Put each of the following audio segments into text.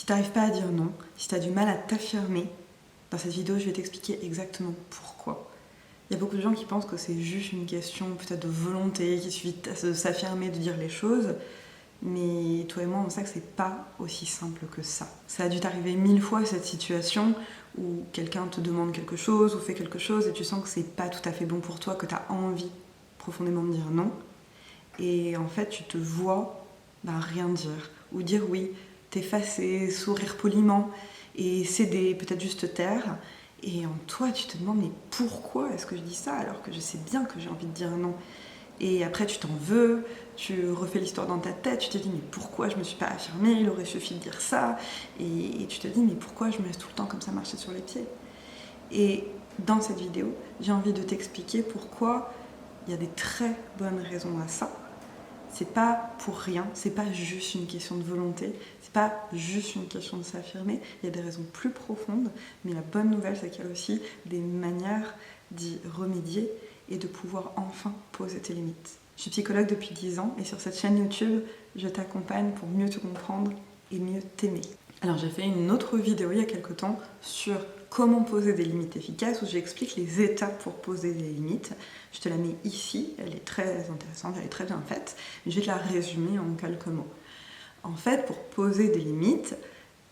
t'arrives pas à dire non, si t'as du mal à t'affirmer, dans cette vidéo, je vais t'expliquer exactement pourquoi. Il y a beaucoup de gens qui pensent que c'est juste une question peut-être de volonté, qu'il suffit de s'affirmer, de dire les choses. Mais toi et moi, on sait que c'est pas aussi simple que ça. Ça a dû t'arriver 1000 fois cette situation où quelqu'un te demande quelque chose ou fait quelque chose et tu sens que c'est pas tout à fait bon pour toi, que t'as envie profondément de dire non. Et en fait, tu te vois rien dire ou dire oui, t'effacer, sourire poliment et céder, peut-être juste te taire. Et en toi, tu te demandes mais pourquoi est-ce que je dis ça alors que je sais bien que j'ai envie de dire non. Et après, tu t'en veux, tu refais l'histoire dans ta tête, tu te dis mais pourquoi je me suis pas affirmée, il aurait suffi de dire ça. Et tu te dis mais pourquoi je me laisse tout le temps comme ça marcher sur les pieds. Et dans cette vidéo, j'ai envie de t'expliquer pourquoi il y a des très bonnes raisons à ça. C'est pas pour rien, c'est pas juste une question de volonté, c'est pas juste une question de s'affirmer, il y a des raisons plus profondes, mais la bonne nouvelle c'est qu'il y a aussi des manières d'y remédier et de pouvoir enfin poser tes limites. Je suis psychologue depuis 10 ans et sur cette chaîne YouTube, je t'accompagne pour mieux te comprendre et mieux t'aimer. Alors j'ai fait une autre vidéo il y a quelques temps sur comment poser des limites efficaces où j'explique les étapes pour poser des limites. Je te la mets ici, elle est très intéressante, elle est très bien faite, mais je vais te la résumer en quelques mots. En fait, pour poser des limites,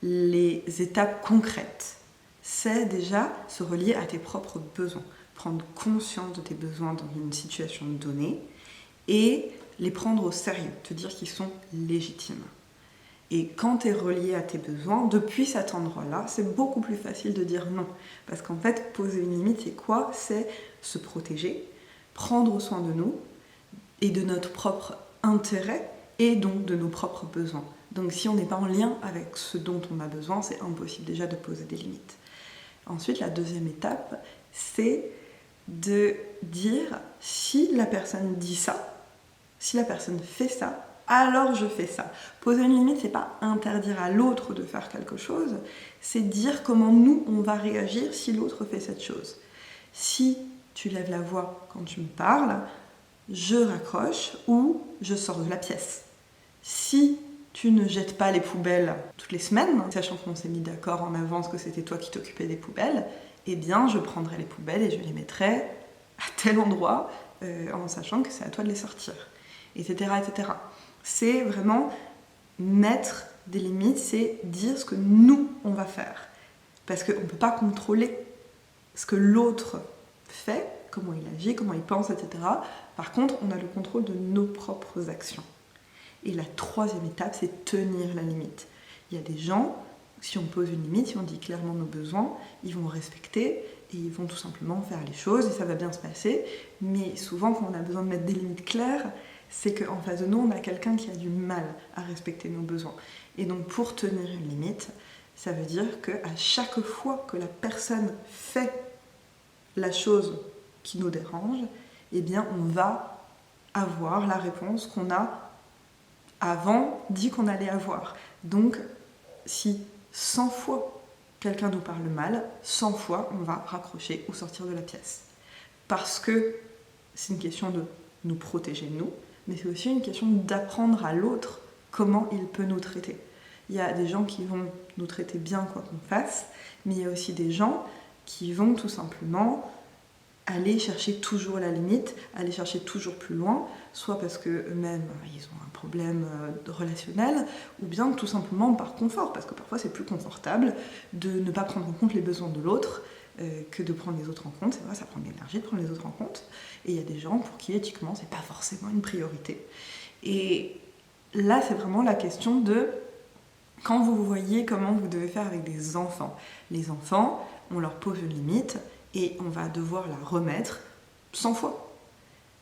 les étapes concrètes, c'est déjà se relier à tes propres besoins, prendre conscience de tes besoins dans une situation donnée et les prendre au sérieux, te dire qu'ils sont légitimes. Et quand tu es relié à tes besoins, depuis cet endroit-là, c'est beaucoup plus facile de dire non. Parce qu'en fait, poser une limite, c'est quoi? C'est se protéger, prendre soin de nous et de notre propre intérêt et donc de nos propres besoins. Donc si on n'est pas en lien avec ce dont on a besoin, c'est impossible déjà de poser des limites. Ensuite, la deuxième étape, c'est de dire si la personne dit ça, si la personne fait ça, alors je fais ça. Poser une limite, c'est pas interdire à l'autre de faire quelque chose, c'est dire comment nous, on va réagir si l'autre fait cette chose. Si tu lèves la voix quand tu me parles, je raccroche ou je sors de la pièce. Si tu ne jettes pas les poubelles toutes les semaines, sachant qu'on s'est mis d'accord en avance que c'était toi qui t'occupais des poubelles, eh bien je prendrai les poubelles et je les mettrai à tel endroit en sachant que c'est à toi de les sortir, etc. etc. C'est vraiment mettre des limites, c'est dire ce que nous, on va faire. Parce qu'on ne peut pas contrôler ce que l'autre fait, comment il agit, comment il pense, etc. Par contre, on a le contrôle de nos propres actions. Et la troisième étape, c'est tenir la limite. Il y a des gens, si on pose une limite, si on dit clairement nos besoins, ils vont respecter et ils vont tout simplement faire les choses et ça va bien se passer. Mais souvent, quand on a besoin de mettre des limites claires, c'est qu'en face de nous, on a quelqu'un qui a du mal à respecter nos besoins. Et donc, pour tenir une limite, ça veut dire qu'à chaque fois que la personne fait la chose qui nous dérange, eh bien, on va avoir la réponse qu'on a avant dit qu'on allait avoir. Donc, si 100 fois quelqu'un nous parle mal, 100 fois on va raccrocher ou sortir de la pièce. Parce que c'est une question de nous protéger nous, mais c'est aussi une question d'apprendre à l'autre comment il peut nous traiter. Il y a des gens qui vont nous traiter bien quoi qu'on fasse, mais il y a aussi des gens qui vont tout simplement aller chercher toujours la limite, aller chercher toujours plus loin, soit parce qu'eux-mêmes ils ont un problème relationnel, ou bien tout simplement par confort, parce que parfois c'est plus confortable de ne pas prendre en compte les besoins de l'autre que de prendre les autres en compte. C'est vrai, ça prend de l'énergie de prendre les autres en compte, et il y a des gens pour qui éthiquement c'est pas forcément une priorité. Et là c'est vraiment la question de quand vous voyez comment vous devez faire avec des enfants. Les enfants, on leur pose une limite, et on va devoir la remettre 100 fois.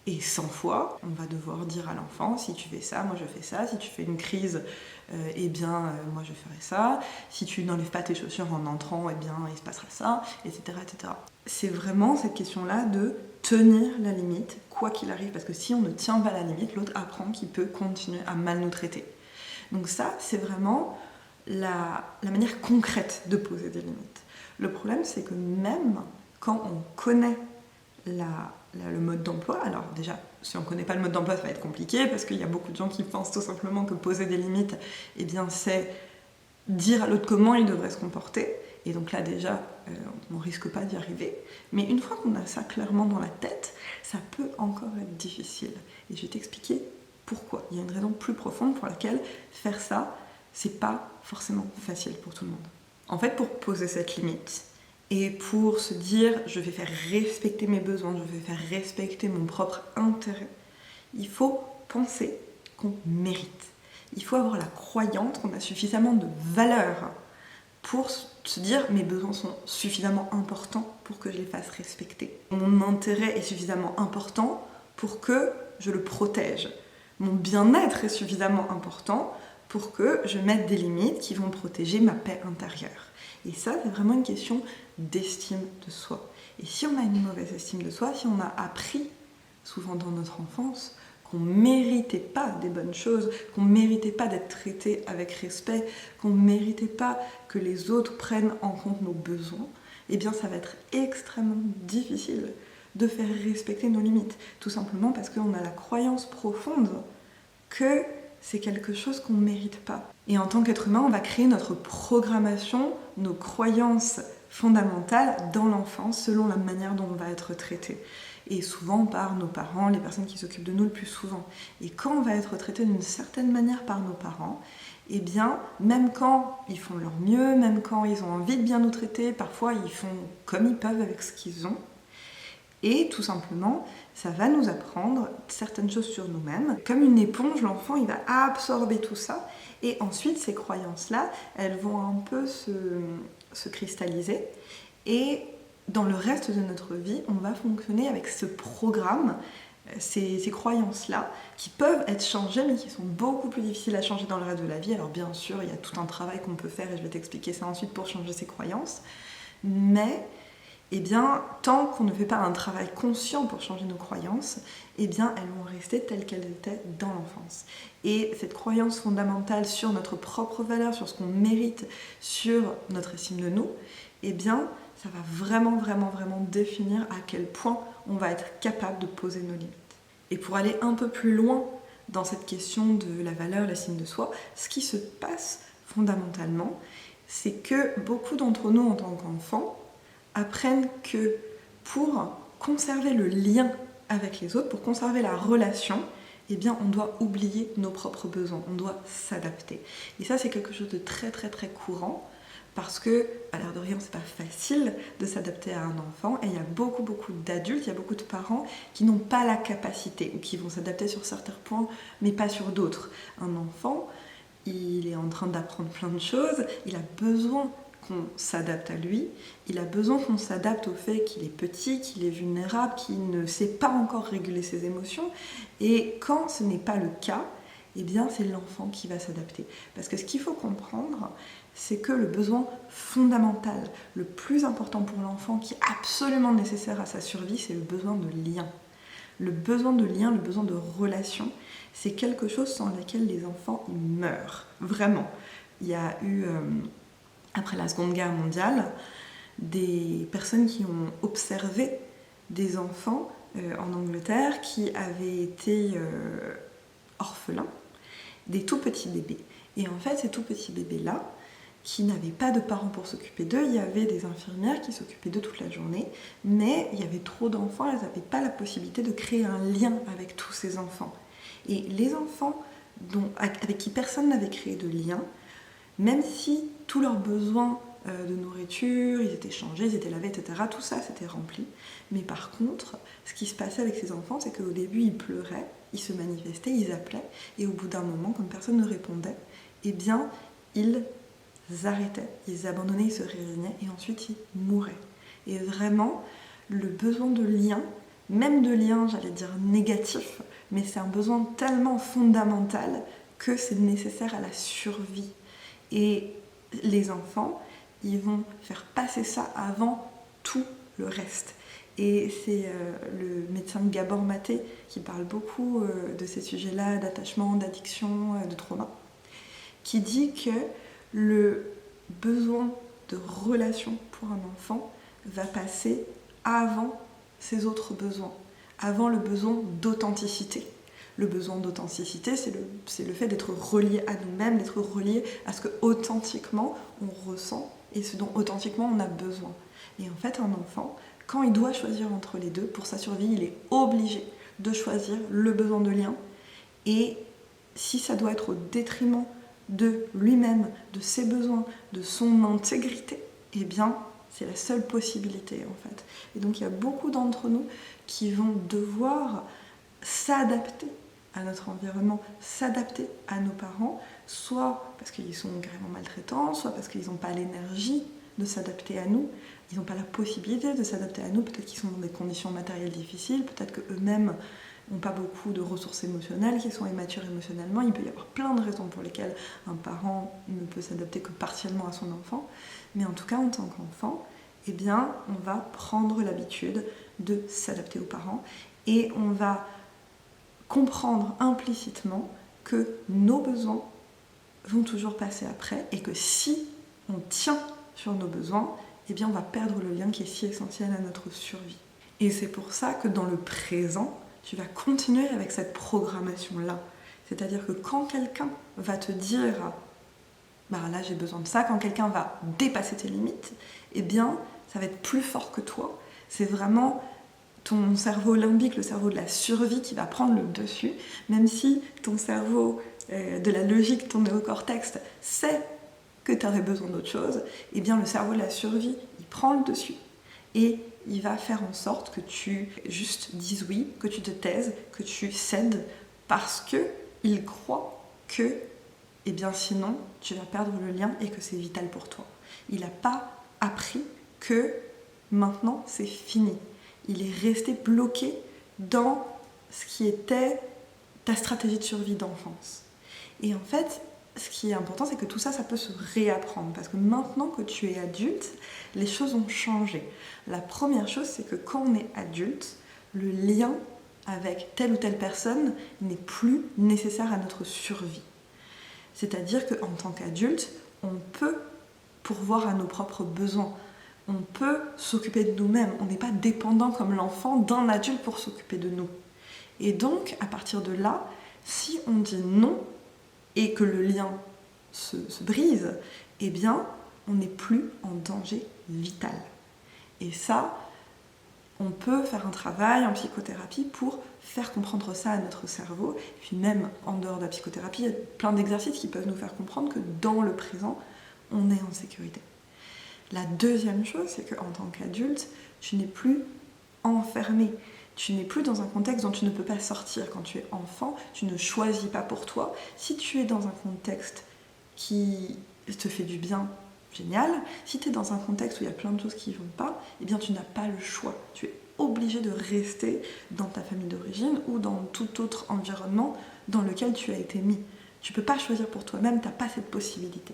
Et 100 fois, on va devoir dire à l'enfant, si tu fais ça, moi je fais ça. Si tu fais une crise, moi je ferai ça. Si tu n'enlèves pas tes chaussures en entrant, il se passera ça, etc. etc. C'est vraiment cette question-là de tenir la limite, quoi qu'il arrive. Parce que si on ne tient pas la limite, l'autre apprend qu'il peut continuer à mal nous traiter. Donc ça, c'est vraiment la manière concrète de poser des limites. Le problème, c'est que même quand on connaît le mode d'emploi, alors déjà, si on ne connaît pas le mode d'emploi, ça va être compliqué, parce qu'il y a beaucoup de gens qui pensent tout simplement que poser des limites, c'est dire à l'autre comment il devrait se comporter. Et donc là déjà, on ne risque pas d'y arriver. Mais une fois qu'on a ça clairement dans la tête, ça peut encore être difficile. Et je vais t'expliquer pourquoi. Il y a une raison plus profonde pour laquelle faire ça, c'est pas forcément facile pour tout le monde. En fait, pour poser cette limite et pour se dire je vais faire respecter mes besoins, je vais faire respecter mon propre intérêt, il faut penser qu'on mérite. Il faut avoir la croyance qu'on a suffisamment de valeur pour se dire mes besoins sont suffisamment importants pour que je les fasse respecter. Mon intérêt est suffisamment important pour que je le protège. Mon bien-être est suffisamment important pour que je mette des limites qui vont protéger ma paix intérieure. Et ça, c'est vraiment une question d'estime de soi. Et si on a une mauvaise estime de soi, si on a appris, souvent dans notre enfance, qu'on ne méritait pas des bonnes choses, qu'on ne méritait pas d'être traité avec respect, qu'on ne méritait pas que les autres prennent en compte nos besoins, eh bien ça va être extrêmement difficile de faire respecter nos limites. Tout simplement parce qu'on a la croyance profonde que c'est quelque chose qu'on ne mérite pas. Et en tant qu'être humain, on va créer notre programmation, nos croyances fondamentales dans l'enfance selon la manière dont on va être traité. Et souvent par nos parents, les personnes qui s'occupent de nous le plus souvent. Et quand on va être traité d'une certaine manière par nos parents, eh bien, même quand ils font leur mieux, même quand ils ont envie de bien nous traiter, parfois ils font comme ils peuvent avec ce qu'ils ont. Et tout simplement, ça va nous apprendre certaines choses sur nous-mêmes. Comme une éponge, l'enfant, il va absorber tout ça. Et ensuite, ces croyances-là, elles vont un peu se cristalliser. Et dans le reste de notre vie, on va fonctionner avec ce programme, ces croyances-là, qui peuvent être changées, mais qui sont beaucoup plus difficiles à changer dans le reste de la vie. Alors bien sûr, il y a tout un travail qu'on peut faire, et je vais t'expliquer ça ensuite pour changer ces croyances. Mais eh bien, tant qu'on ne fait pas un travail conscient pour changer nos croyances, eh bien, elles vont rester telles qu'elles étaient dans l'enfance. Et cette croyance fondamentale sur notre propre valeur, sur ce qu'on mérite, sur notre estime de nous, eh bien, ça va vraiment définir à quel point on va être capable de poser nos limites. Et pour aller un peu plus loin dans cette question de la valeur, l'estime de soi, ce qui se passe fondamentalement, c'est que beaucoup d'entre nous en tant qu'enfants apprennent que pour conserver le lien avec les autres, pour conserver la relation, eh bien on doit oublier nos propres besoins, on doit s'adapter. Et ça c'est quelque chose de très courant, parce que, à l'air de rien, c'est pas facile de s'adapter à un enfant, et il y a beaucoup d'adultes, il y a beaucoup de parents qui n'ont pas la capacité, ou qui vont s'adapter sur certains points, mais pas sur d'autres. Un enfant, il est en train d'apprendre plein de choses, il a besoin qu'on s'adapte à lui, il a besoin qu'on s'adapte au fait qu'il est petit, qu'il est vulnérable, qu'il ne sait pas encore réguler ses émotions, et quand ce n'est pas le cas, eh bien c'est l'enfant qui va s'adapter. Parce que ce qu'il faut comprendre, c'est que le besoin fondamental, le plus important pour l'enfant, qui est absolument nécessaire à sa survie, c'est le besoin de lien. Le besoin de lien, le besoin de relation, c'est quelque chose sans lequel les enfants ils meurent. Vraiment. Il y a eu, après la Seconde Guerre mondiale, des personnes qui ont observé des enfants en Angleterre qui avaient été orphelins, des tout petits bébés. Et en fait, ces tout petits bébés-là, qui n'avaient pas de parents pour s'occuper d'eux, il y avait des infirmières qui s'occupaient d'eux toute la journée, mais il y avait trop d'enfants, elles n'avaient pas la possibilité de créer un lien avec tous ces enfants. Et les enfants avec qui personne n'avait créé de lien, même si tous leurs besoins de nourriture, ils étaient changés, ils étaient lavés, etc., tout ça c'était rempli. Mais par contre, ce qui se passait avec ces enfants, c'est qu'au début ils pleuraient, ils se manifestaient, ils appelaient, et au bout d'un moment, comme personne ne répondait, eh bien ils arrêtaient, ils abandonnaient, ils se résignaient, et ensuite ils mouraient. Et vraiment, le besoin de lien, même de lien, j'allais dire négatif, mais c'est un besoin tellement fondamental que c'est nécessaire à la survie. Et les enfants, ils vont faire passer ça avant tout le reste. Et c'est le médecin Gabor Maté qui parle beaucoup de ces sujets-là, d'attachement, d'addiction, de trauma, qui dit que le besoin de relation pour un enfant va passer avant ses autres besoins, avant le besoin d'authenticité. Le besoin d'authenticité, c'est le fait d'être relié à nous-mêmes, d'être relié à ce que authentiquement on ressent et ce dont authentiquement on a besoin. Et en fait, un enfant, quand il doit choisir entre les deux, pour sa survie, il est obligé de choisir le besoin de lien. Et si ça doit être au détriment de lui-même, de ses besoins, de son intégrité, eh bien, c'est la seule possibilité en fait. Et donc il y a beaucoup d'entre nous qui vont devoir s'adapter à notre environnement, s'adapter à nos parents, soit parce qu'ils sont carrément maltraitants, soit parce qu'ils n'ont pas l'énergie de s'adapter à nous, ils n'ont pas la possibilité de s'adapter à nous, peut-être qu'ils sont dans des conditions matérielles difficiles, peut-être qu'eux-mêmes n'ont pas beaucoup de ressources émotionnelles, qu'ils sont immatures émotionnellement. Il peut y avoir plein de raisons pour lesquelles un parent ne peut s'adapter que partiellement à son enfant, mais en tout cas en tant qu'enfant, eh bien, on va prendre l'habitude de s'adapter aux parents et on va comprendre implicitement que nos besoins vont toujours passer après et que si on tient sur nos besoins, eh bien on va perdre le lien qui est si essentiel à notre survie. Et c'est pour ça que dans le présent, tu vas continuer avec cette programmation-là. C'est-à-dire que quand quelqu'un va te dire « bah là j'ai besoin de ça », quand quelqu'un va dépasser tes limites, eh bien ça va être plus fort que toi. C'est vraiment ton cerveau limbique, le cerveau de la survie qui va prendre le dessus, même si ton cerveau de la logique, ton néocortex, sait que tu aurais besoin d'autre chose, eh bien le cerveau de la survie, il prend le dessus et il va faire en sorte que tu juste dises oui, que tu te taises, que tu cèdes, parce qu'il croit que, eh bien sinon, tu vas perdre le lien et que c'est vital pour toi. Il n'a pas appris que maintenant c'est fini. Il est resté bloqué dans ce qui était ta stratégie de survie d'enfance. Et en fait, ce qui est important, c'est que tout ça, ça peut se réapprendre. Parce que maintenant que tu es adulte, les choses ont changé. La première chose, c'est que quand on est adulte, le lien avec telle ou telle personne n'est plus nécessaire à notre survie. C'est-à-dire qu'en tant qu'adulte, on peut pourvoir à nos propres besoins. On peut s'occuper de nous-mêmes. On n'est pas dépendant comme l'enfant d'un adulte pour s'occuper de nous. Et donc, à partir de là, si on dit non et que le lien se brise, eh bien, on n'est plus en danger vital. Et ça, on peut faire un travail en psychothérapie pour faire comprendre ça à notre cerveau. Et puis même en dehors de la psychothérapie, il y a plein d'exercices qui peuvent nous faire comprendre que dans le présent, on est en sécurité. La deuxième chose, c'est qu'en tant qu'adulte, tu n'es plus enfermé. Tu n'es plus dans un contexte dont tu ne peux pas sortir. Quand tu es enfant, tu ne choisis pas pour toi. Si tu es dans un contexte qui te fait du bien, génial. Si tu es dans un contexte où il y a plein de choses qui ne vont pas, eh bien tu n'as pas le choix. Tu es obligé de rester dans ta famille d'origine ou dans tout autre environnement dans lequel tu as été mis. Tu ne peux pas choisir pour toi-même, tu n'as pas cette possibilité.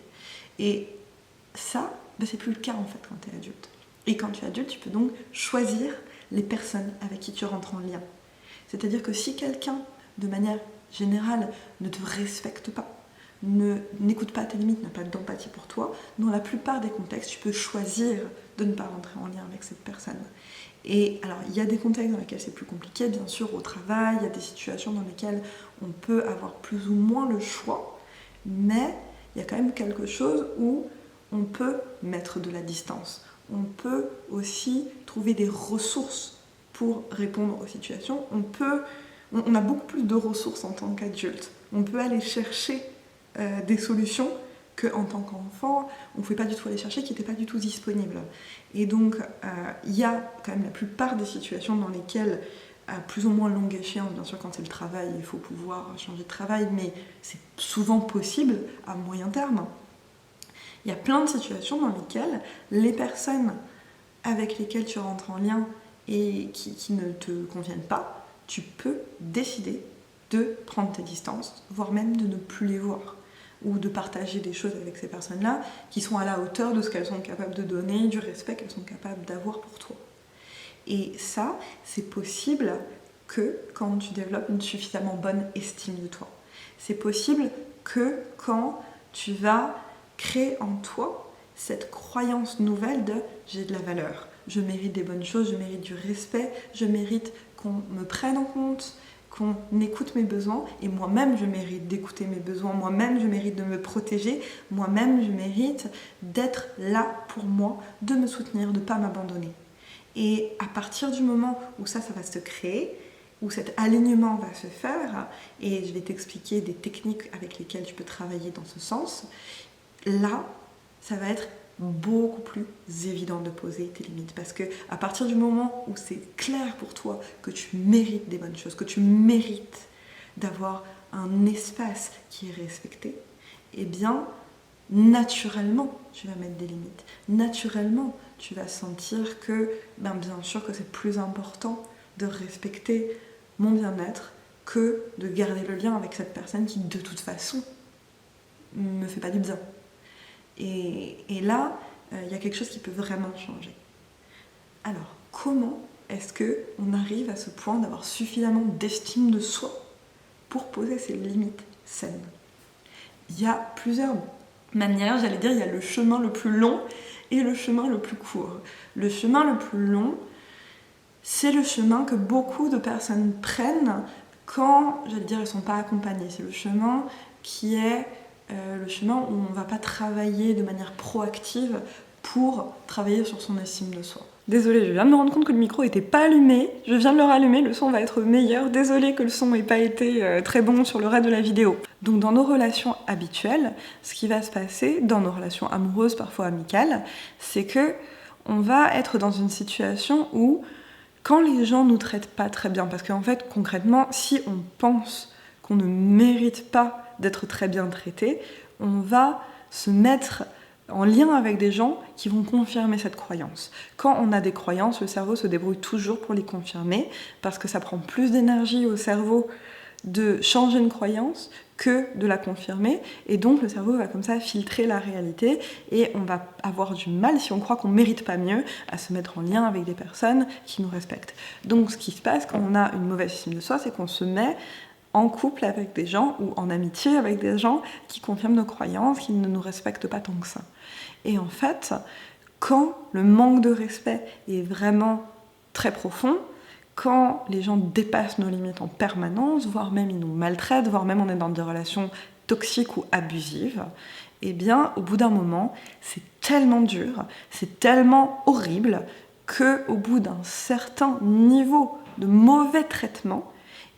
Et ça, c'est plus le cas en fait quand tu es adulte. Et quand tu es adulte, tu peux donc choisir les personnes avec qui tu rentres en lien. C'est-à-dire que si quelqu'un, de manière générale, ne te respecte pas, n'écoute pas tes limites, n'a pas d'empathie pour toi, dans la plupart des contextes, tu peux choisir de ne pas rentrer en lien avec cette personne. Et alors, il y a des contextes dans lesquels c'est plus compliqué, bien sûr, au travail, il y a des situations dans lesquelles on peut avoir plus ou moins le choix, mais il y a quand même quelque chose où on peut mettre de la distance. On peut aussi trouver des ressources pour répondre aux situations. On a beaucoup plus de ressources en tant qu'adulte. On peut aller chercher des solutions qu'en tant qu'enfant, on ne pouvait pas du tout aller chercher, qui n'étaient pas du tout disponibles. Et donc, il y a quand même la plupart des situations dans lesquelles, à plus ou moins longue échéance, bien sûr quand c'est le travail, il faut pouvoir changer de travail, mais c'est souvent possible à moyen terme. Il y a plein de situations dans lesquelles les personnes avec lesquelles tu rentres en lien et qui ne te conviennent pas, tu peux décider de prendre tes distances, voire même de ne plus les voir, ou de partager des choses avec ces personnes-là qui sont à la hauteur de ce qu'elles sont capables de donner, du respect qu'elles sont capables d'avoir pour toi. Et ça, c'est possible que quand tu développes une suffisamment bonne estime de toi. C'est possible que quand tu vas créer en toi cette croyance nouvelle de « j'ai de la valeur ». Je mérite des bonnes choses, je mérite du respect, je mérite qu'on me prenne en compte, qu'on écoute mes besoins, et moi-même je mérite d'écouter mes besoins, moi-même je mérite de me protéger, moi-même je mérite d'être là pour moi, de me soutenir, de ne pas m'abandonner. Et à partir du moment où ça va se créer, où cet alignement va se faire, et je vais t'expliquer des techniques avec lesquelles tu peux travailler dans ce sens, là, ça va être beaucoup plus évident de poser tes limites, parce que à partir du moment où c'est clair pour toi que tu mérites des bonnes choses, que tu mérites d'avoir un espace qui est respecté, eh bien naturellement tu vas mettre des limites, naturellement tu vas sentir que bien sûr que c'est plus important de respecter mon bien-être que de garder le lien avec cette personne qui de toute façon me fait pas du bien. Et là, il y a quelque chose qui peut vraiment changer. Alors, comment est-ce qu'on arrive à ce point d'avoir suffisamment d'estime de soi pour poser ses limites saines? Il y a plusieurs manières, j'allais dire, il y a le chemin le plus long et le chemin le plus court. Le chemin le plus long, c'est le chemin que beaucoup de personnes prennent quand, j'allais dire, elles ne sont pas accompagnées. C'est le chemin qui est le chemin où on ne va pas travailler de manière proactive pour travailler sur son estime de soi. Désolée, je viens de me rendre compte que le micro n'était pas allumé, je viens de le rallumer, le son va être meilleur, désolée que le son n'ait pas été très bon sur le reste de la vidéo. Donc dans nos relations habituelles, ce qui va se passer, dans nos relations amoureuses, parfois amicales, c'est que on va être dans une situation où quand les gens nous traitent pas très bien, parce qu'en fait concrètement, si on pense qu'on ne mérite pas d'être très bien traité, on va se mettre en lien avec des gens qui vont confirmer cette croyance. Quand on a des croyances, le cerveau se débrouille toujours pour les confirmer, parce que ça prend plus d'énergie au cerveau de changer une croyance que de la confirmer, et donc le cerveau va comme ça filtrer la réalité, et on va avoir du mal, si on croit qu'on mérite pas mieux, à se mettre en lien avec des personnes qui nous respectent. Donc ce qui se passe quand on a une mauvaise estime de soi, c'est qu'on se met en couple avec des gens ou en amitié avec des gens qui confirment nos croyances, qui ne nous respectent pas tant que ça. Et en fait, quand le manque de respect est vraiment très profond, quand les gens dépassent nos limites en permanence, voire même ils nous maltraitent, voire même on est dans des relations toxiques ou abusives, eh bien, au bout d'un moment, c'est tellement dur, c'est tellement horrible, qu'au bout d'un certain niveau de mauvais traitement,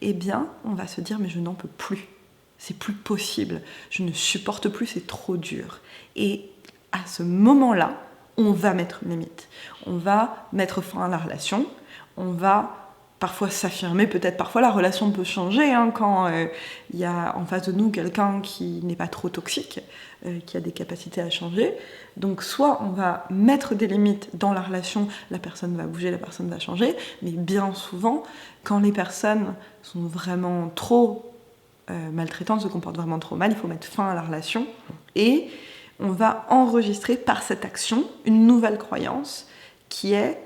eh bien, on va se dire, mais je n'en peux plus. C'est plus possible. Je ne supporte plus, c'est trop dur. Et à ce moment-là, on va mettre une limite. On va mettre fin à la relation. On va parfois s'affirmer. Peut-être parfois la relation peut changer quand il y a en face de nous quelqu'un qui n'est pas trop toxique, qui a des capacités à changer. Donc soit on va mettre des limites dans la relation, la personne va bouger, la personne va changer, mais bien souvent, quand les personnes sont vraiment trop maltraitantes, se comportent vraiment trop mal, il faut mettre fin à la relation, et on va enregistrer par cette action une nouvelle croyance qui est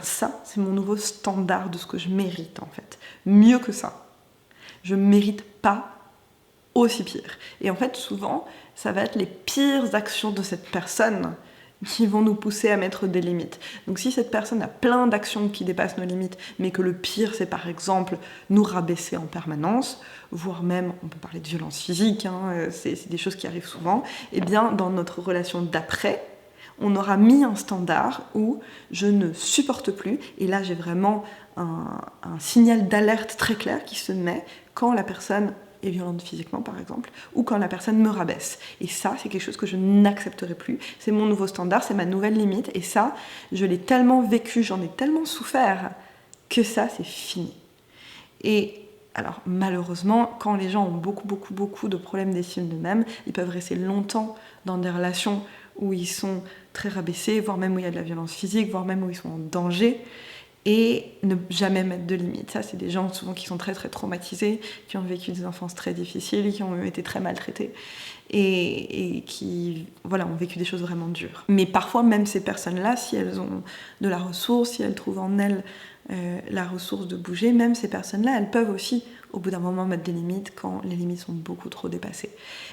ça, c'est mon nouveau standard de ce que je mérite en fait. Mieux que ça. Je ne mérite pas aussi pire. Et en fait, souvent, ça va être les pires actions de cette personne qui vont nous pousser à mettre des limites. Donc si cette personne a plein d'actions qui dépassent nos limites, mais que le pire, c'est par exemple nous rabaisser en permanence, voire même, on peut parler de violence physique, c'est des choses qui arrivent souvent, et bien dans notre relation d'après, on aura mis un standard où je ne supporte plus, et là j'ai vraiment un signal d'alerte très clair qui se met quand la personne est violente physiquement par exemple, ou quand la personne me rabaisse. Et ça, c'est quelque chose que je n'accepterai plus, c'est mon nouveau standard, c'est ma nouvelle limite, et ça, je l'ai tellement vécu, j'en ai tellement souffert, que ça, c'est fini. Et alors malheureusement, quand les gens ont beaucoup de problèmes d'estime d'eux-mêmes, ils peuvent rester longtemps dans des relations où ils sont très rabaissés, voire même où il y a de la violence physique, voire même où ils sont en danger, et ne jamais mettre de limites. Ça, c'est des gens souvent qui sont très traumatisés, qui ont vécu des enfances très difficiles, qui ont été très maltraités. et qui voilà, ont vécu des choses vraiment dures. Mais parfois même ces personnes-là, si elles ont de la ressource, si elles trouvent en elles la ressource de bouger, même ces personnes-là, elles peuvent aussi au bout d'un moment mettre des limites quand les limites sont beaucoup trop dépassées.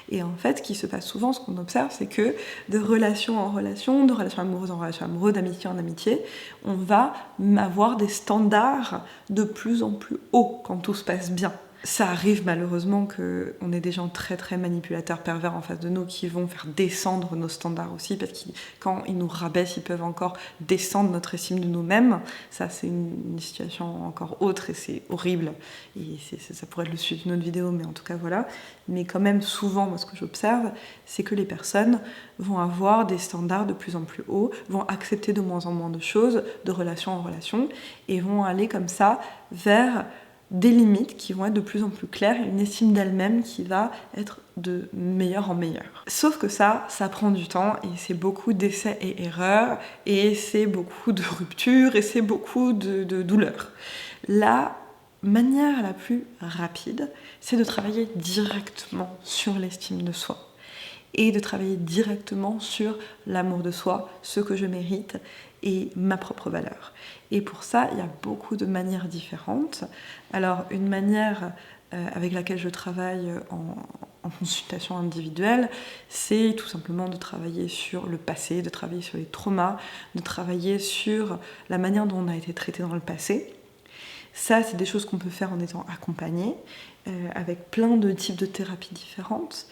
Et en fait, ce qui se passe souvent, ce qu'on observe, c'est que de relation en relation, de relation amoureuse en relation amoureuse, d'amitié en amitié, on va avoir des standards de plus en plus hauts quand tout se passe bien. Ça arrive malheureusement qu'on ait des gens très très manipulateurs, pervers en face de nous qui vont faire descendre nos standards aussi, parce que quand ils nous rabaissent, ils peuvent encore descendre notre estime de nous-mêmes. Ça, c'est une situation encore autre et c'est horrible. Et ça pourrait être le sujet d'une autre vidéo, mais en tout cas voilà. Mais quand même souvent, moi ce que j'observe, c'est que les personnes vont avoir des standards de plus en plus hauts, vont accepter de moins en moins de choses, de relation en relation, et vont aller comme ça vers des limites qui vont être de plus en plus claires et une estime d'elle-même qui va être de meilleur en meilleur. Sauf que ça prend du temps et c'est beaucoup d'essais et erreurs et c'est beaucoup de ruptures et c'est beaucoup de douleurs. La manière la plus rapide, c'est de travailler directement sur l'estime de soi et de travailler directement sur l'amour de soi, ce que je mérite et ma propre valeur. Et pour ça, il y a beaucoup de manières différentes. Alors, une manière avec laquelle je travaille en consultation individuelle, c'est tout simplement de travailler sur le passé, de travailler sur les traumas, de travailler sur la manière dont on a été traité dans le passé. Ça, c'est des choses qu'on peut faire en étant accompagné, avec plein de types de thérapies différentes.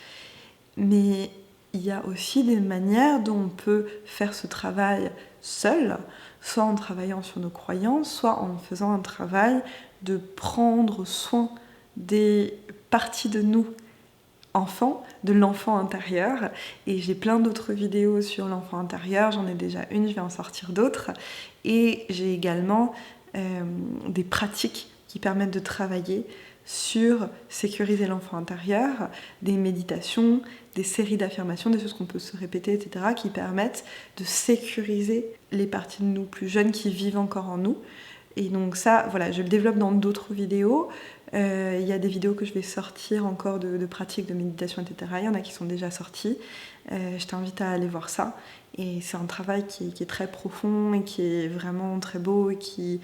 Mais il y a aussi des manières dont on peut faire ce travail seul, soit en travaillant sur nos croyances, soit en faisant un travail de prendre soin des parties de nous, enfants, de l'enfant intérieur. Et j'ai plein d'autres vidéos sur l'enfant intérieur, j'en ai déjà une, je vais en sortir d'autres. Et j'ai également des pratiques qui permettent de travailler sur sécuriser l'enfant intérieur, des méditations, des séries d'affirmations, des choses qu'on peut se répéter, etc., qui permettent de sécuriser les parties de nous plus jeunes qui vivent encore en nous. Et donc ça, voilà, je le développe dans d'autres vidéos. Il y a des vidéos que je vais sortir encore de pratiques de méditation, etc. Il y en a qui sont déjà sorties. Je t'invite à aller voir ça. Et c'est un travail qui est très profond et qui est vraiment très beau et qui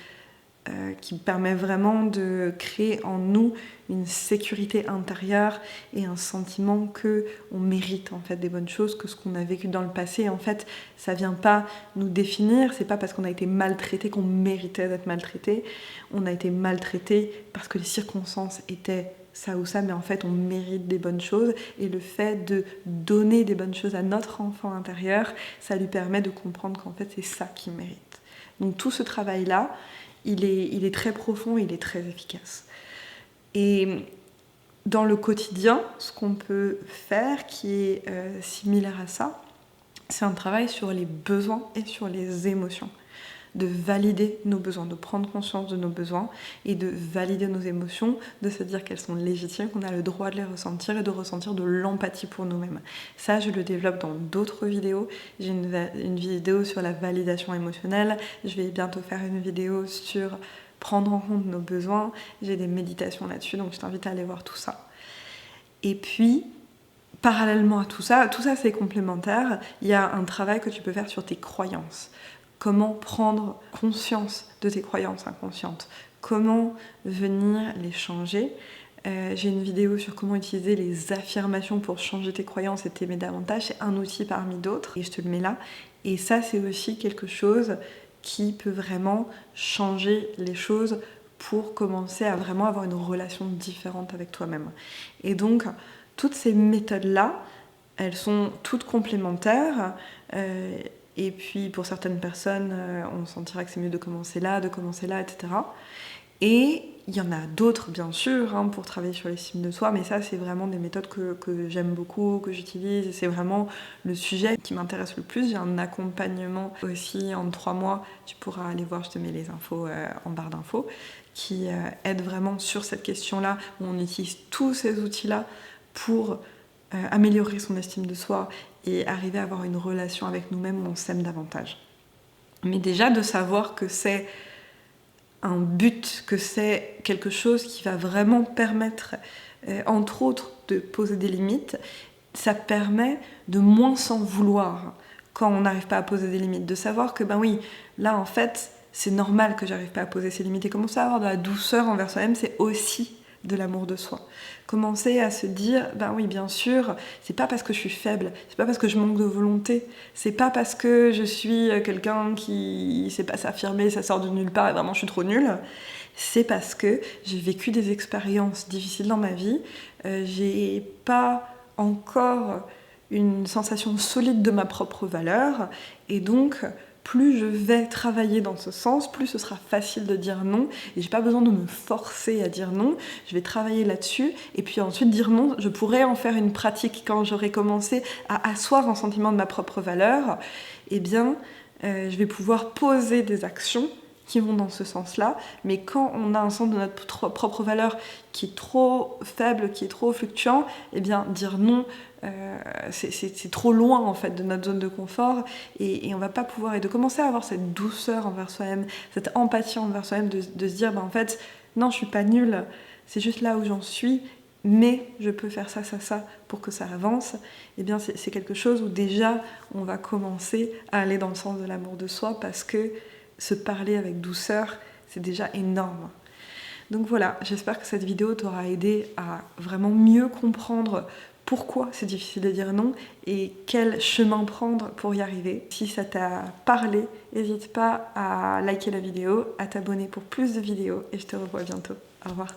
permet vraiment de créer en nous une sécurité intérieure et un sentiment que on mérite en fait des bonnes choses, que ce qu'on a vécu dans le passé, en fait, ça vient pas nous définir, c'est pas parce qu'on a été maltraité qu'on méritait d'être maltraité, on a été maltraité parce que les circonstances étaient ça ou ça, mais en fait on mérite des bonnes choses et le fait de donner des bonnes choses à notre enfant intérieur, ça lui permet de comprendre qu'en fait c'est ça qu'il mérite. Donc tout ce travail-là, il est très profond, il est très efficace. Et dans le quotidien, ce qu'on peut faire qui est similaire à ça, c'est un travail sur les besoins et sur les émotions. De valider nos besoins, de prendre conscience de nos besoins et de valider nos émotions, de se dire qu'elles sont légitimes, qu'on a le droit de les ressentir et de ressentir de l'empathie pour nous-mêmes. Ça, je le développe dans d'autres vidéos. J'ai une vidéo sur la validation émotionnelle. Je vais bientôt faire une vidéo sur prendre en compte nos besoins. J'ai des méditations là-dessus, donc je t'invite à aller voir tout ça. Et puis, parallèlement à tout ça c'est complémentaire, il y a un travail que tu peux faire sur tes croyances. Comment prendre conscience de tes croyances inconscientes, comment venir les changer. J'ai une vidéo sur comment utiliser les affirmations pour changer tes croyances et t'aimer davantage, c'est un outil parmi d'autres et je te le mets là. Et ça, c'est aussi quelque chose qui peut vraiment changer les choses pour commencer à vraiment avoir une relation différente avec toi-même. Et donc, toutes ces méthodes-là, elles sont toutes complémentaires. Et puis pour certaines personnes, on sentira que c'est mieux de commencer là, etc. Et il y en a d'autres bien sûr pour travailler sur l'estime de soi, mais ça c'est vraiment des méthodes que j'aime beaucoup, que j'utilise, et c'est vraiment le sujet qui m'intéresse le plus. J'ai un accompagnement aussi en 3 mois, tu pourras aller voir, je te mets les infos en barre d'infos, qui aide vraiment sur cette question-là, où on utilise tous ces outils-là pour améliorer son estime de soi et arriver à avoir une relation avec nous-mêmes où on s'aime davantage. Mais déjà de savoir que c'est un but, que c'est quelque chose qui va vraiment permettre, entre autres, de poser des limites ça permet de moins s'en vouloir quand on n'arrive pas à poser des limites, de savoir que ben oui, là en fait, c'est normal que j'arrive pas à poser ces limites et commencer à avoir de la douceur envers soi-même, c'est aussi de l'amour de soi. Commencer à se dire, ben oui, bien sûr, c'est pas parce que je suis faible, c'est pas parce que je manque de volonté, c'est pas parce que je suis quelqu'un qui sait pas s'affirmer, ça sort de nulle part et vraiment je suis trop nulle. C'est parce que j'ai vécu des expériences difficiles dans ma vie, j'ai pas encore une sensation solide de ma propre valeur, et donc plus je vais travailler dans ce sens, plus ce sera facile de dire non, et j'ai pas besoin de me forcer à dire non, je vais travailler là-dessus, et puis ensuite dire non, je pourrais en faire une pratique quand j'aurai commencé à asseoir un sentiment de ma propre valeur, eh bien je vais pouvoir poser des actions qui vont dans ce sens-là, mais quand on a un sens de notre propre valeur qui est trop faible, qui est trop fluctuant, eh bien dire non, c'est trop loin en fait de notre zone de confort, et on va pas pouvoir, et de commencer à avoir cette douceur envers soi-même, cette empathie envers soi-même, de se dire en fait non, je suis pas nulle, c'est juste là où j'en suis, mais je peux faire ça pour que ça avance, eh bien c'est quelque chose où déjà on va commencer à aller dans le sens de l'amour de soi, parce que se parler avec douceur, c'est déjà énorme. Donc voilà, j'espère que cette vidéo t'aura aidé à vraiment mieux comprendre pourquoi c'est difficile de dire non et quel chemin prendre pour y arriver. Si ça t'a parlé, n'hésite pas à liker la vidéo, à t'abonner pour plus de vidéos, et je te revois bientôt. Au revoir.